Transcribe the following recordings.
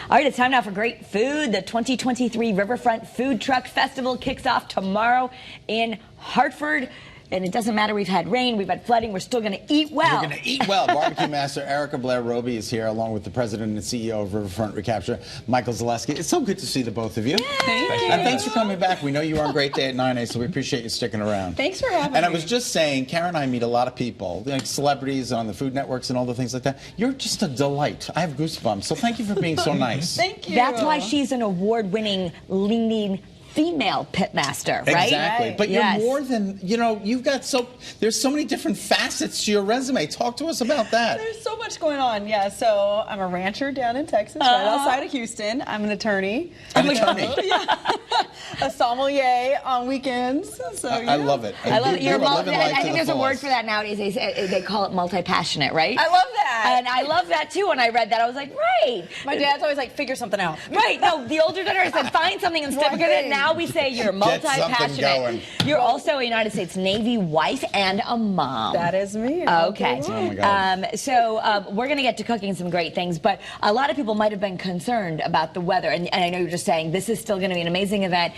All right, it's time now for great food. The 2023 Riverfront Food Truck Festival kicks off tomorrow in Hartford. And it doesn't matter, we've had rain, we've had flooding, we're still going to eat well. We're going to eat well. Barbecue Master Erica Blair Roby is here, along with the president and CEO of Riverfront Recapture, Michael Zaleski. It's so good to see the both of you. Thank you. And thanks for coming back. We know you were on Great Day at 9A, so we appreciate you sticking around. Thanks for having me. And I was just saying, Karen and I meet a lot of people, like celebrities on the food networks and all the things like that. You're just a delight. I have goosebumps, so thank you for being so nice. Thank you. That's why she's an award-winning leading female pitmaster, right? Exactly. Right. But Yes. you're more than, you know, you've got there's so many different facets to your resume. Talk to us about that. There's so much going on. Yeah, so I'm a rancher down in Texas, right outside of Houston. I'm an attorney. An attorney. Yeah. A sommelier on weekends. So I love it. I love it. You're living life I to think the there's a word fullest. for that nowadays. They call it multi-passionate, right? I love that. And I love that too. When I read that, I was like, right. My dad's always like, figure something out. Right. No, the older generation said, find something and stick One with it. thing. Now we say you're Get something multi-passionate. going. You're also a United States Navy wife and a mom. That is me. Okay. Oh my God. So we're going to get to cooking some great things, but a lot of people might have been concerned about the weather. And I know you're just saying this is still going to be an amazing event.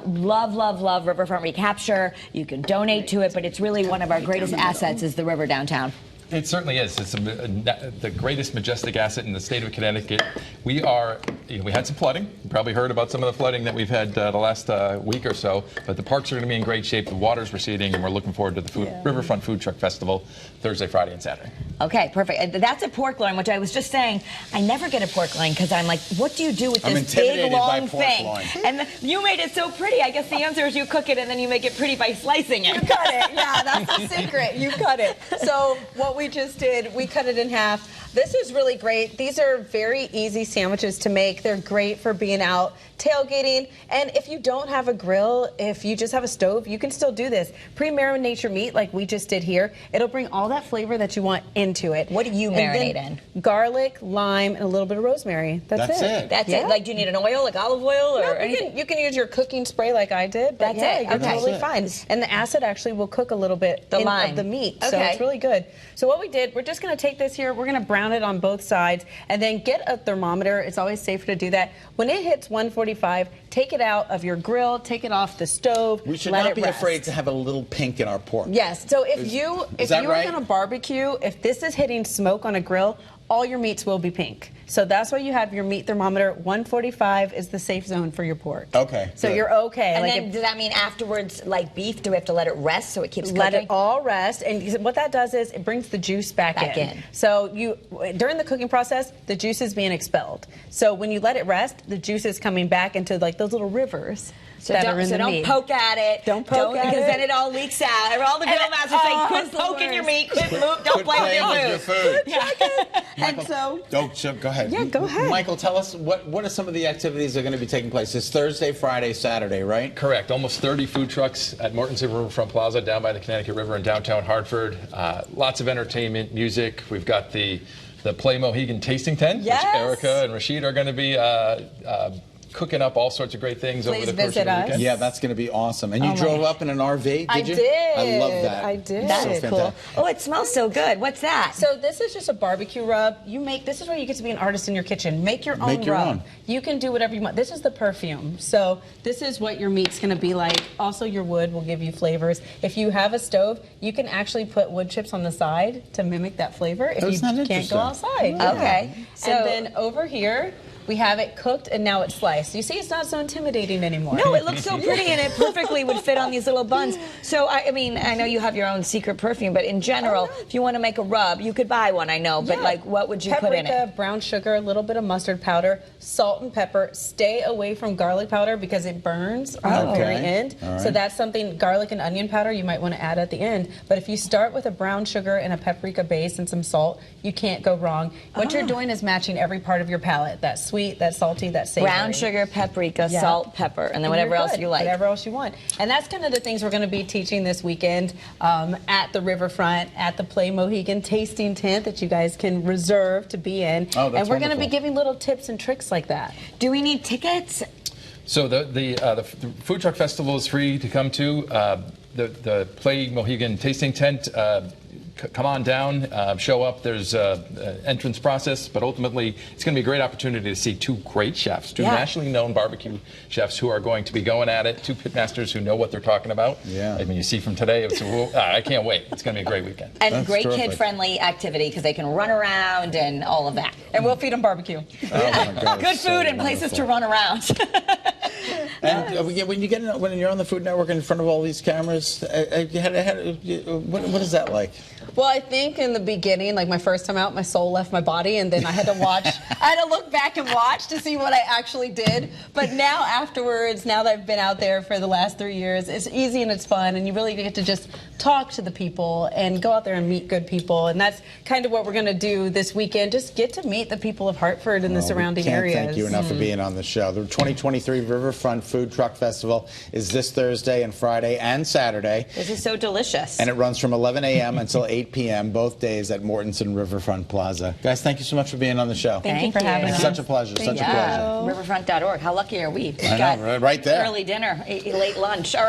Love, love, love Riverfront Recapture. You can donate to it, but it's really one of our greatest assets is the river downtown. It certainly is. It's the greatest majestic asset in the state of Connecticut. We had some flooding. You probably heard about some of the flooding that we've had the last week or so, but the parks are going to be in great shape. The water's receding, and we're looking forward to the Riverfront Food Truck Festival Thursday, Friday, and Saturday. Okay, perfect. And that's a pork loin, which I was just saying, I never get a pork loin because I'm like, what do you do with I'm this big, intimidated by long pork thing? loin. And you made it so pretty. I guess the answer is you cook it and then you make it pretty by slicing it. You cut it. Yeah, that's the secret. You cut it. So what we just did, we cut it in half. This is really great. These are very easy sandwiches to make. They're great for being out tailgating. And if you don't have a grill, if you just have a stove, you can still do this. Pre-marinate your meat like we just did here. It'll bring all that flavor that you want into it. What do you marinate in? Garlic, lime, and a little bit of rosemary. That's it. That's Yeah. it. Like, do you need an oil, like olive oil, or No, anything? you can use your cooking spray like I did. But That's yeah, it. You're Okay. totally That's fine. And the acid actually will cook a little bit The lime. of the meat. So Okay. it's really good. So what we did, we're just going to take this here. We're going to brown it on both sides and then get a thermometer. It's always safer to do that. When it hits 145, take it out of your grill, take it off the stove. We should let not it be rest. afraid to have a little pink in our pork. Yes. So if you that are right? going to barbecue, if this is hitting smoke on a grill, all your meats will be pink. So that's why you have your meat thermometer. 145 is the safe zone for your pork. Okay, So good. you're okay. And Like then, if- does that mean afterwards, like beef, do we have to let it rest so it keeps let cooking? it all rest, and what that does is it brings the juice back in. So during the cooking process, the juice is being expelled. So when you let it rest, the juice is coming back into like those little rivers that are in the don't meat. poke at it. Don't poke at because it. then it all leaks out. All the grill masters say, quit it's the poking your worst. meat, don't Quit play playing with your food. And so Go ahead. Yeah, go ahead. Michael, tell us what are some of the activities that are going to be taking place? It's Thursday, Friday, Saturday, right? Correct. Almost 30 food trucks at Morton's Riverfront Plaza down by the Connecticut River in downtown Hartford. Lots of entertainment, music. We've got the Play Mohegan Tasting Tent, Yes. which Erica and Rashid are going to be cooking up all sorts of great things over Please the course of the visit us. weekend. Yeah, that's going to be awesome. And you drove up in an RV, did I you? did. I love that. I did. That So is cool. fantastic. Oh, it smells so good. What's that? So this is just a barbecue rub. This is where you get to be an artist in your kitchen. Make your own Make your rub. own. You can do whatever you want. This is the perfume. So this is what your meat's going to be like. Also, your wood will give you flavors. If you have a stove, you can actually put wood chips on the side to mimic that flavor if That's you not can't interesting. go outside. Okay. So And then over here, we have it cooked and now it's sliced. You see, it's not so intimidating anymore. no, it looks so pretty and it perfectly would fit on these little buns. So, I mean, I know you have your own secret perfume, but in general, if you want to make a rub, you could buy one, I know, but Yeah. like, what would you put in Paprika, it? brown sugar, a little bit of mustard powder, salt and pepper. Stay away from garlic powder because it burns on the very Okay. end. All right. So that's something, garlic and onion powder, you might want to add at the end. But if you start with a brown sugar and a paprika base and some salt, you can't go wrong. What you're doing is matching every part of your palate. That sweet, that salty, that savory. Brown sugar, paprika, Yeah. salt, pepper, and then And whatever you're else good. you like. Whatever else you want. And that's kind of the things we're going to be teaching this weekend at the Riverfront, at the Play Mohegan tasting tent that you guys can reserve to be in. Oh, that's and we're going to be wonderful. giving little tips and tricks like that. Do we need tickets? So the food truck festival is free to come to. The Play Mohegan Tasting Tent come on down, show up. There's an entrance process, but ultimately it's going to be a great opportunity to see two great chefs, two nationally known barbecue chefs who are going to be going at it, two pitmasters who know what they're talking about. Yeah. I mean, you see from today, I can't wait. It's going to be a great weekend. And That's great terrific. kid-friendly activity because they can run around and all of that. And we'll feed them barbecue. Oh my God, Good it's food so and places to wonderful. run around. And when you're on the Food Network in front of all these cameras, what is that like? Well, I think in the beginning, like my first time out, my soul left my body, and then I had to watch. I had to look back and watch to see what I actually did. But now, afterwards, now that I've been out there for the last 3 years, it's easy and it's fun, and you really get to just talk to the people and go out there and meet good people. And that's kind of what we're going to do this weekend. Just get to meet the people of Hartford and the surrounding areas. Thank you enough for being on the show. The 2023 Riverfront Food Truck Festival is this Thursday and Friday and Saturday. This is so delicious. And it runs from 11 a.m. until 8 p.m. both days at Mortenson Riverfront Plaza. Guys, thank you so much for being on the show. Thank you for having It's us. such a pleasure. Such a pleasure. Riverfront.org. How lucky are we? We I know, got right there. early dinner, late lunch. All right.